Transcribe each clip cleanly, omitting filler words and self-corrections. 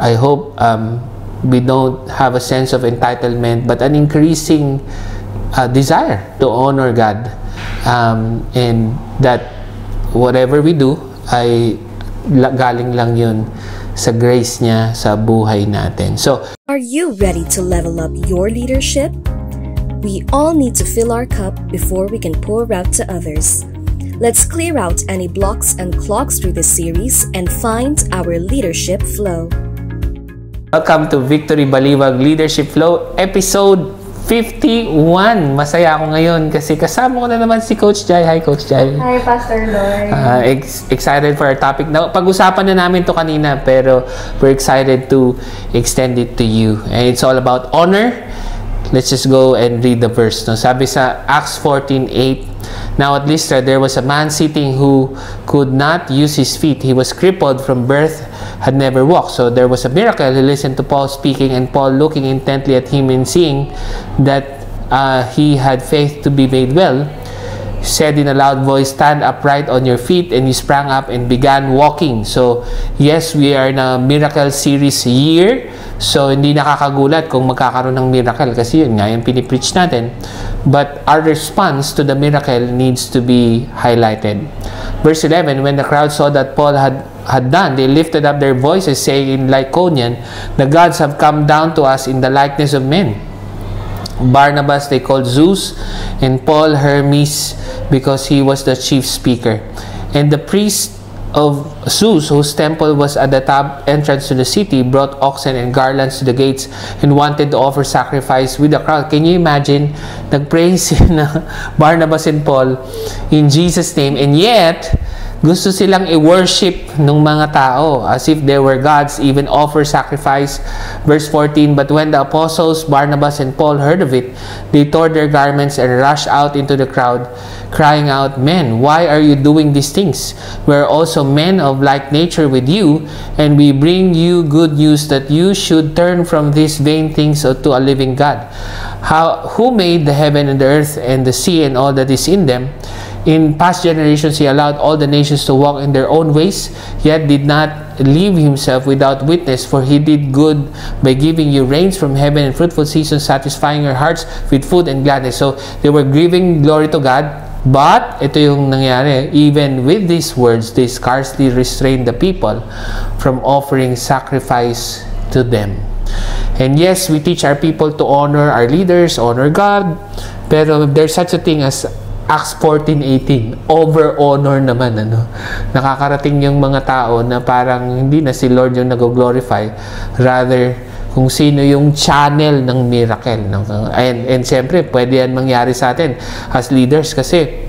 I hope we don't have a sense of entitlement, but an increasing desire to honor God, and that whatever we do ay galing lang yun sa grace niya sa buhay natin. So, are you ready to level up your leadership? We all need to fill our cup before we can pour out to others. Let's clear out any blocks and clogs through this series and find our leadership flow. Welcome to Victory Baliwag Leadership Flow, episode 51. Masaya ako ngayon kasi kasama ko na naman si Coach Jai. Hi, Coach Jai. Hi, Pastor Lloyd. Excited for our topic. Now, pag-usapan na namin to kanina, pero we're excited to extend it to you. And it's all about honor. Let's just go and read the verse. No? Sabi sa Acts 14:8, now at Lystra there was a man sitting who could not use his feet. He was crippled from birth, had never walked. So there was a miracle. He listened to Paul speaking, and Paul, looking intently at him and seeing that he had faith to be made well, said in a loud voice, "Stand upright on your feet," and he sprang up and began walking. So yes, we are in a miracle series year. So hindi nakakagulat kung magkakaroon ng miracle kasi yun nga yung pinipreach natin. But our response to the miracle needs to be highlighted. Verse 11, when the crowd saw that Paul had done, they lifted up their voices, saying in Lycaonian, "The gods have come down to us in the likeness of men." Barnabas they called Zeus, and Paul Hermes, because he was the chief speaker. And the priest of Zeus, whose temple was at the top entrance to the city, brought oxen and garlands to the gates and wanted to offer sacrifice with the crowd. Can you imagine? Nag-praise na Barnabas and Paul in Jesus' name, and yet gusto silang i-worship ng mga tao as if they were gods, even offer sacrifice. Verse 14, but when the apostles Barnabas and Paul heard of it, they tore their garments and rushed out into the crowd, crying out, "Men, why are you doing these things? We are also men of like nature with you, and we bring you good news that you should turn from these vain things to a living God, who made the heaven and the earth and the sea and all that is in them. In past generations, he allowed all the nations to walk in their own ways, yet did not leave himself without witness, for he did good by giving you rains from heaven and fruitful seasons, satisfying your hearts with food and gladness." So they were giving glory to God, but ito yung nangyari, even with these words, they scarcely restrained the people from offering sacrifice to them. And yes, we teach our people to honor our leaders, honor God, pero there's such a thing as Acts 14:18, over-honor naman, ano? Nakakarating yung mga tao na parang hindi na si Lord yung nag-glorify, rather kung sino yung channel ng miracle. And siyempre, pwede yan mangyari sa atin as leaders kasi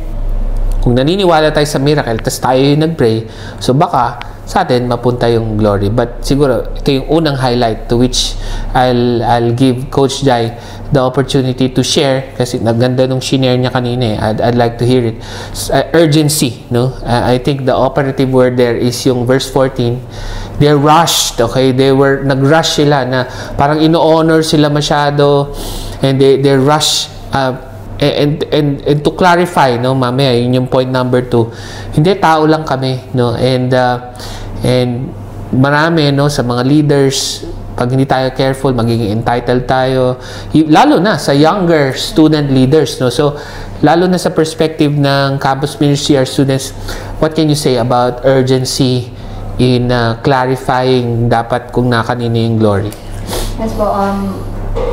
kung naniniwala tayo sa miracle, tapos tayo yung nag-pray, so baka sa atin mapunta yung glory. But siguro, ito yung unang highlight to which I'll give Coach Jai the opportunity to share kasi naganda nung shinare niya kanina eh. I'd like to hear it. Urgency, no? I think the operative word there is yung verse 14. They're rushed, okay? Nag-rush sila na parang ino-honor sila masyado, and they rush and to clarify, no, mamaya yun yung point number 2. Hindi, tao lang kami, no? And marami, no, sa mga leaders, pag hindi tayo careful, magiging entitled tayo, lalo na sa younger student leaders, no? So lalo na sa perspective ng campus ministry, our students, what can you say about urgency in clarifying dapat kung nakanino yung glory? Yes po,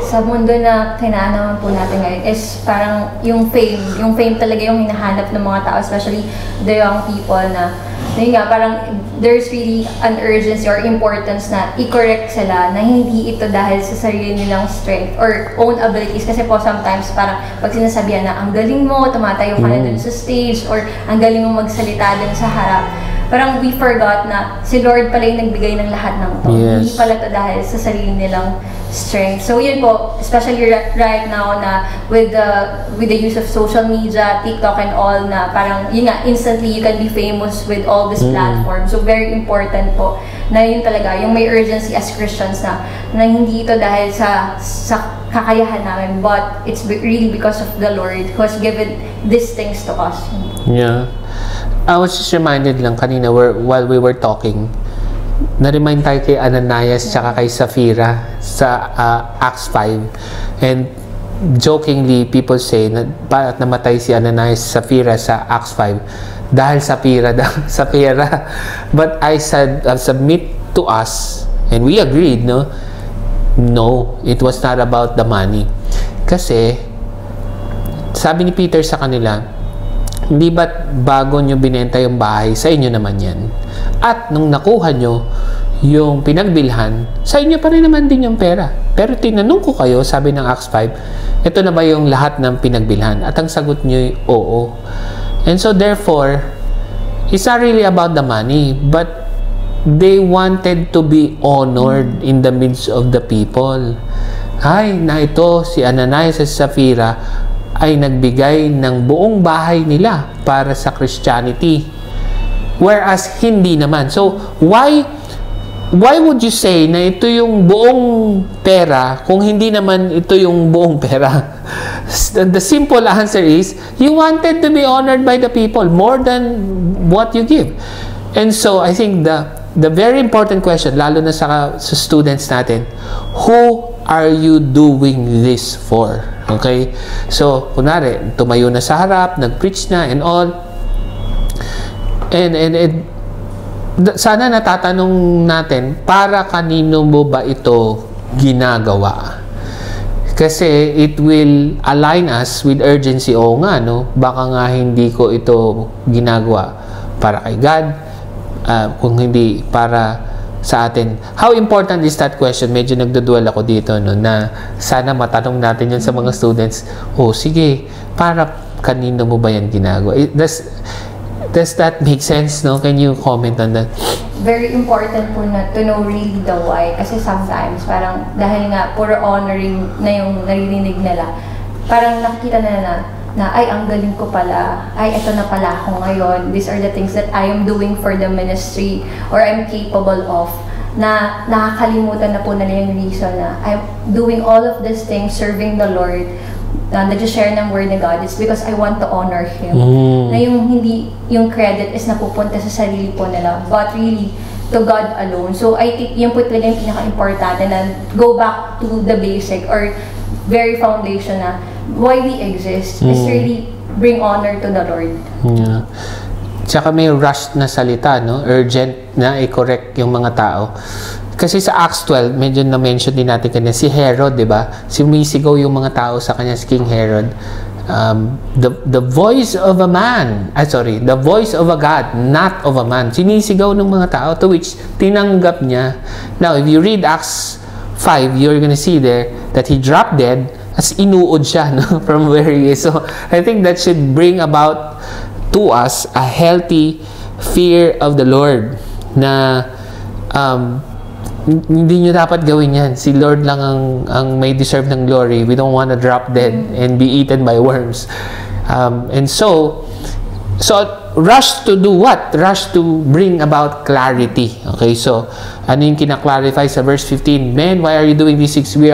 sa mundo na kinaanawan po natin ngayon is parang yung fame talaga yung hinahanap ng mga tao, especially the young people na yun nga, parang there's really an urgency or importance na i-correct sila na hindi ito dahil sa sarili nilang strength or own abilities. Kasi po sometimes parang pag sinasabihan na ang galing mo, tumatayo ka na dun sa stage, or ang galing mo magsalita dun sa harap, parang we forgot na si Lord pala yung nagbigay ng lahat ng to. Yes. Hindi pala to dahil sa sarili nilang strength. So yun po, especially right now na with the use of social media, TikTok and all, na parang yun nga, instantly you can be famous with all these platforms. So very important po na yun talaga, yung may urgency as Christians na hindi ito dahil sa kakayahan namin, but it's really because of the Lord who has given these things to us. Yeah. I was just reminded lang kanina while we were talking, na-remind tayo kay Ananias tsaka kay Sapphira sa Acts 5. And jokingly, people say na bakit namatay si Ananias Sapphira sa Acts 5? Dahil Sapphira. But I said, submit to us, and we agreed, no, it was not about the money. Kasi, sabi ni Peter sa kanila, hindi ba't bago nyo binenta yung bahay, sa inyo naman yan. At nung nakuha nyo yung pinagbilhan, sa inyo pa rin naman din yung pera. Pero tinanong ko kayo, sabi ng Acts 5, ito na ba yung lahat ng pinagbilhan? At ang sagot nyo, oo. And so therefore, it's not really about the money, but they wanted to be honored in the midst of the people. Ay, na ito, si Ananias at Sapphira ay nagbigay ng buong bahay nila para sa Christianity. Whereas, hindi naman. So, why would you say na ito yung buong pera kung hindi naman ito yung buong pera? The simple answer is, you wanted to be honored by the people more than what you give. And so, I think the very important question, lalo na sa students natin, who are you doing this for? Okay? So, kunwari, tumayo na sa harap, nag-preach na and all. And sana natatanong natin, para kanino mo ba ito ginagawa? Kasi it will align us with urgency. Oo nga, no? Baka nga hindi ko ito ginagawa para kay God, kung hindi para sa atin. How important is that question? Medyo nagdudual ako dito, no, na sana matanong natin yan sa mga students. Oh, sige, para kanino mo ba yan ginagawa? Does that make sense, no? Can you comment on that? Very important po na to know really the why. Kasi sometimes, parang dahil nga puro honoring na yung naririnig nila, parang nakikita na ay, ang galing ko pala, ay, ito na pala ako ngayon, these are the things that I am doing for the ministry or I'm capable of, na nakakalimutan na po nila yung reason na I'm doing all of these things, serving the Lord, nag-share ng word ng God, it's because I want to honor Him. Na yung credit is napupunta sa sarili po nila, but really, to God alone. So, I think yun po talaga yung pinaka-importante na go back to the basic or very foundation na why we exist is really bring honor to the Lord. Yeah. Tsaka may rush na salita, no? Urgent na i-correct yung mga tao. Kasi sa Acts 12, medyo na-mention din natin kanina, si Herod, di ba? Sumisigaw yung mga tao sa kanya, si King Herod. The voice of a man, the voice of a God, not of a man. Sinisigaw ng mga tao, to which tinanggap niya. Now, if you read Acts 5, you're gonna see there that he dropped dead as inuod siya, no? From where he is. So, I think that should bring about to us a healthy fear of the Lord na hindi nyo dapat gawin yan. Si Lord lang ang may deserve ng glory. We don't want to drop dead and be eaten by worms. And so rush to do what? Rush to bring about clarity. Okay, so ano yung kinaklarify sa verse 15? Men, why are you doing these things? We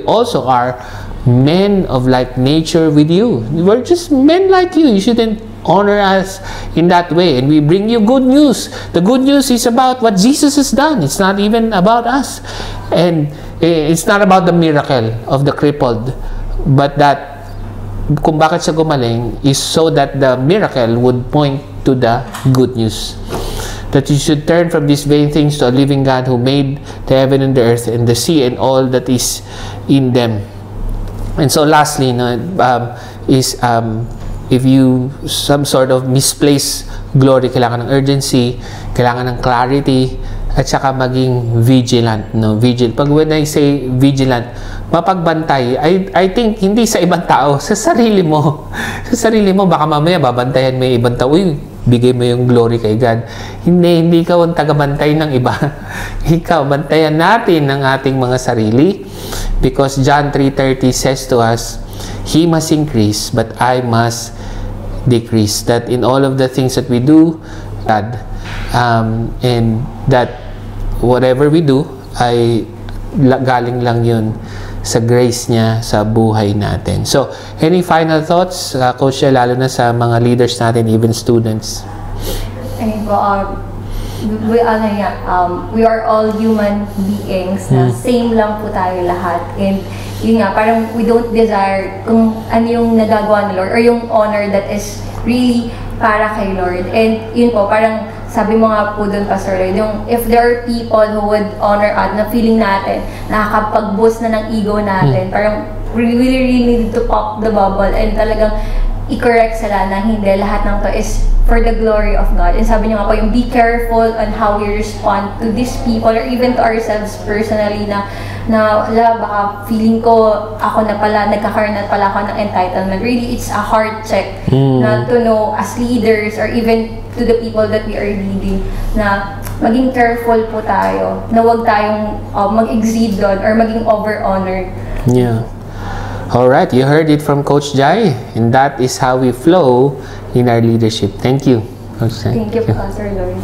also are men of like nature with you. We're just men like you. You shouldn't honor us in that way. And we bring you good news. The good news is about what Jesus has done. It's not even about us. And it's not about the miracle of the crippled, but that kung bakit siya gumaling is so that the miracle would point to the good news. That you should turn from these vain things to a living God who made the heaven and the earth and the sea and all that is in them. And so lastly, if you some sort of misplaced glory, kailangan ng urgency, kailangan ng clarity, at saka maging vigilant, no? Pag when I say vigilant, mapagbantay, I think hindi sa ibang tao, sa sarili mo. Sa sarili mo, baka mamaya babantayan mo yung ibang tao, uy, bigay mo yung glory kay God. Hindi ikaw ang tagabantay ng iba. Ikaw, bantayan natin ang ating mga sarili. Because John 3:30 says to us, He must increase, but I must decrease. That in all of the things that we do, God, and that whatever we do, ay galing lang yun sa grace niya sa buhay natin. So, any final thoughts, Coach, lalo na sa mga leaders natin, even students? Ayun po, we are all human beings na same lang po tayo lahat. And yun nga, parang we don't desire kung ano yung nagagawa ni Lord or yung honor that is really para kay Lord. And yun po, parang sabi mo nga po dun, Pastor Lloyd, yung if there are people who would honor us, na feeling natin, nakakapag-boost na ng ego natin, parang we really need to pop the bubble and talagang i-correct sila na hindi, lahat ng to is for the glory of God. And sabi niyo nga po, yung be careful on how we respond to these people or even to ourselves personally na baka feeling ko ako na pala, nagkakaroon na pala ako ng entitlement. Really, it's a heart check na to know as leaders or even to the people that we are leading na maging careful po tayo, na huwag tayong mag-exceed doon or maging over-honored. Yeah. Alright, you heard it from Coach Jai, and that is how we flow in our leadership. Thank you, Coach Jai. Thank you, Pastor Lloyd.